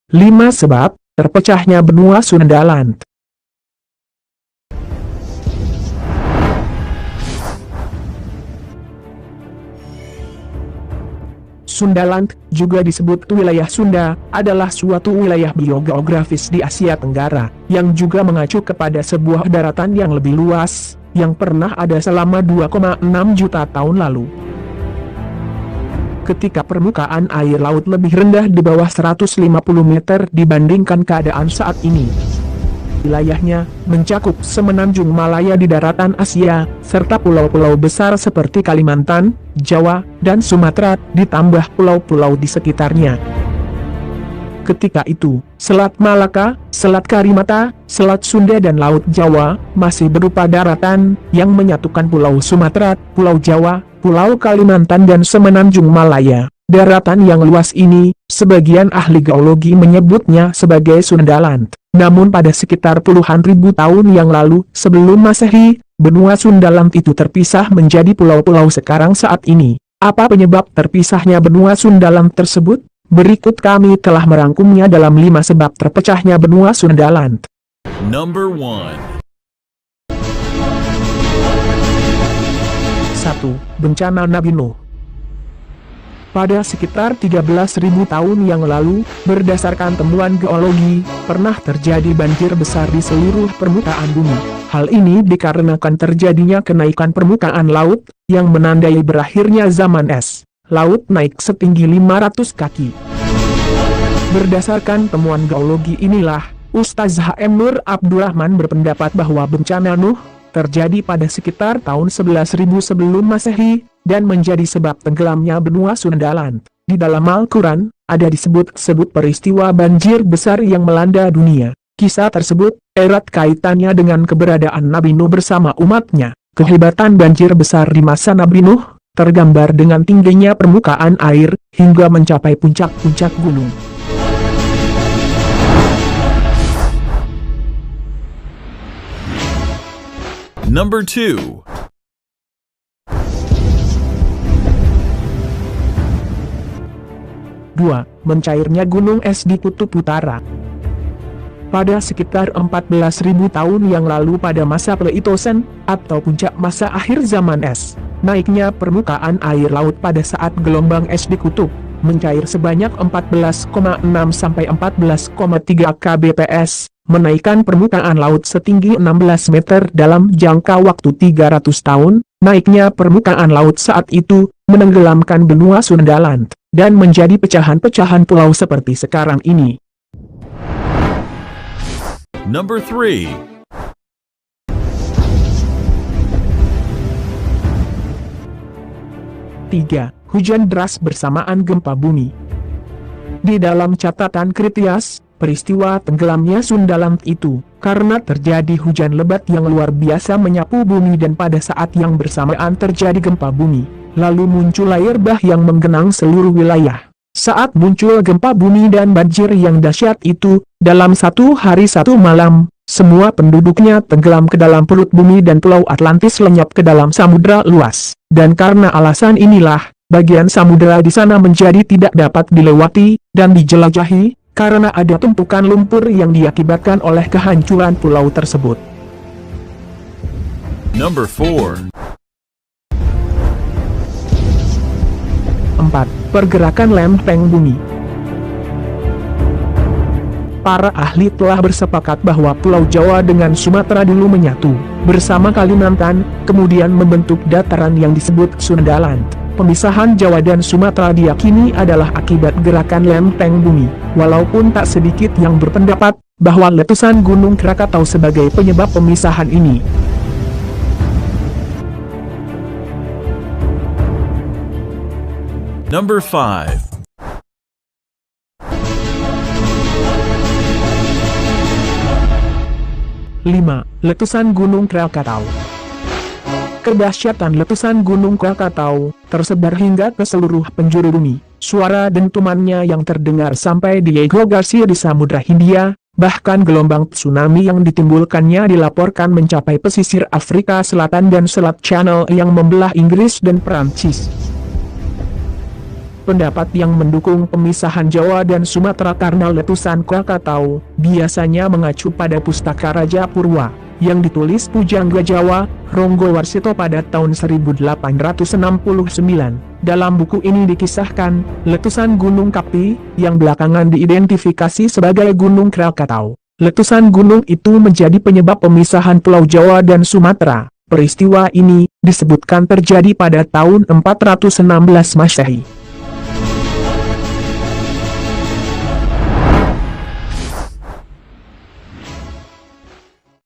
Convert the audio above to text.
5 sebab terpecahnya benua Sundaland. Sundaland, juga disebut wilayah Sunda, adalah suatu wilayah biogeografis di Asia Tenggara, yang juga mengacu kepada sebuah daratan yang lebih luas, yang pernah ada selama 2,6 juta tahun lalu. Ketika permukaan air laut lebih rendah di bawah 150 meter dibandingkan keadaan saat ini. Wilayahnya mencakup semenanjung Malaya di daratan Asia, serta pulau-pulau besar seperti Kalimantan, Jawa, dan Sumatera, ditambah pulau-pulau di sekitarnya. Ketika itu, Selat Malaka, Selat Karimata, Selat Sunda dan Laut Jawa masih berupa daratan yang menyatukan Pulau Sumatera, Pulau Jawa, Pulau Kalimantan dan semenanjung Malaya. Daratan yang luas ini, sebagian ahli geologi menyebutnya sebagai Sundaland. Namun pada sekitar puluhan ribu tahun yang lalu, sebelum Masehi, benua Sundaland itu terpisah menjadi pulau-pulau sekarang saat ini. Apa penyebab terpisahnya benua Sundaland tersebut? Berikut kami telah merangkumnya dalam 5 sebab terpecahnya benua Sundaland. Number 1. 1. Bencana Nabi Nuh. Pada sekitar 13.000 tahun yang lalu, berdasarkan temuan geologi, pernah terjadi banjir besar di seluruh permukaan bumi. Hal ini dikarenakan terjadinya kenaikan permukaan laut, yang menandai berakhirnya zaman es. Laut naik setinggi 500 kaki. Berdasarkan temuan geologi inilah, Ustaz H.M. Nur Abdurrahman berpendapat bahwa bencana Nuh terjadi pada sekitar tahun 11.000 sebelum Masehi, dan menjadi sebab tenggelamnya benua Sundaland. Di dalam Al-Quran, ada disebut-sebut peristiwa banjir besar yang melanda dunia. Kisah tersebut erat kaitannya dengan keberadaan Nabi Nuh bersama umatnya. Kehebatan banjir besar di masa Nabi Nuh tergambar dengan tingginya permukaan air hingga mencapai puncak-puncak gunung. Number 2. 2. Mencairnya gunung es di Kutub Utara. Pada sekitar 14.000 tahun yang lalu pada masa Pleistocene, atau puncak masa akhir zaman es, naiknya permukaan air laut pada saat gelombang es di kutub, mencair sebanyak 14,6 sampai 14,3 kbps, menaikkan permukaan laut setinggi 16 meter dalam jangka waktu 300 tahun, naiknya permukaan laut saat itu, menenggelamkan benua Sundaland, dan menjadi pecahan-pecahan pulau seperti sekarang ini. Number 3. 3. Hujan deras bersamaan gempa bumi. Di dalam catatan Kritias, peristiwa tenggelamnya Sundaland itu, karena terjadi hujan lebat yang luar biasa menyapu bumi dan pada saat yang bersamaan terjadi gempa bumi. Lalu muncul air bah yang menggenang seluruh wilayah. Saat muncul gempa bumi dan banjir yang dahsyat itu, dalam 1 hari 1 malam, semua penduduknya tenggelam ke dalam perut bumi dan Pulau Atlantis lenyap ke dalam samudera luas. Dan karena alasan inilah, bagian samudera di sana menjadi tidak dapat dilewati dan dijelajahi, karena ada tumpukan lumpur yang diakibatkan oleh kehancuran pulau tersebut. Number 4. 4. Pergerakan lempeng bumi. Para ahli telah bersepakat bahwa Pulau Jawa dengan Sumatera dulu menyatu bersama Kalimantan, kemudian membentuk dataran yang disebut Sundaland. Pemisahan Jawa dan Sumatera diyakini adalah akibat gerakan lempeng bumi, walaupun tak sedikit yang berpendapat bahwa letusan Gunung Krakatau sebagai penyebab pemisahan ini. Number 5. 5. Letusan Gunung Krakatau. Kedahsyatan letusan Gunung Krakatau tersebar hingga ke seluruh penjuru bumi. Suara dentumannya yang terdengar sampai di Diego Garcia di Samudra Hindia, bahkan gelombang tsunami yang ditimbulkannya dilaporkan mencapai pesisir Afrika Selatan dan Selat Channel yang membelah Inggris dan Perancis. pendapat yang mendukung pemisahan Jawa dan Sumatera karena letusan Krakatau biasanya mengacu pada Pustaka Raja Purwa yang ditulis Pujangga Jawa, Ronggowarsito pada tahun 1869. Dalam buku ini dikisahkan, letusan Gunung Kapi, yang belakangan diidentifikasi sebagai Gunung Krakatau. Letusan gunung itu menjadi penyebab pemisahan Pulau Jawa dan Sumatera. Peristiwa ini disebutkan terjadi pada tahun 416 Masehi.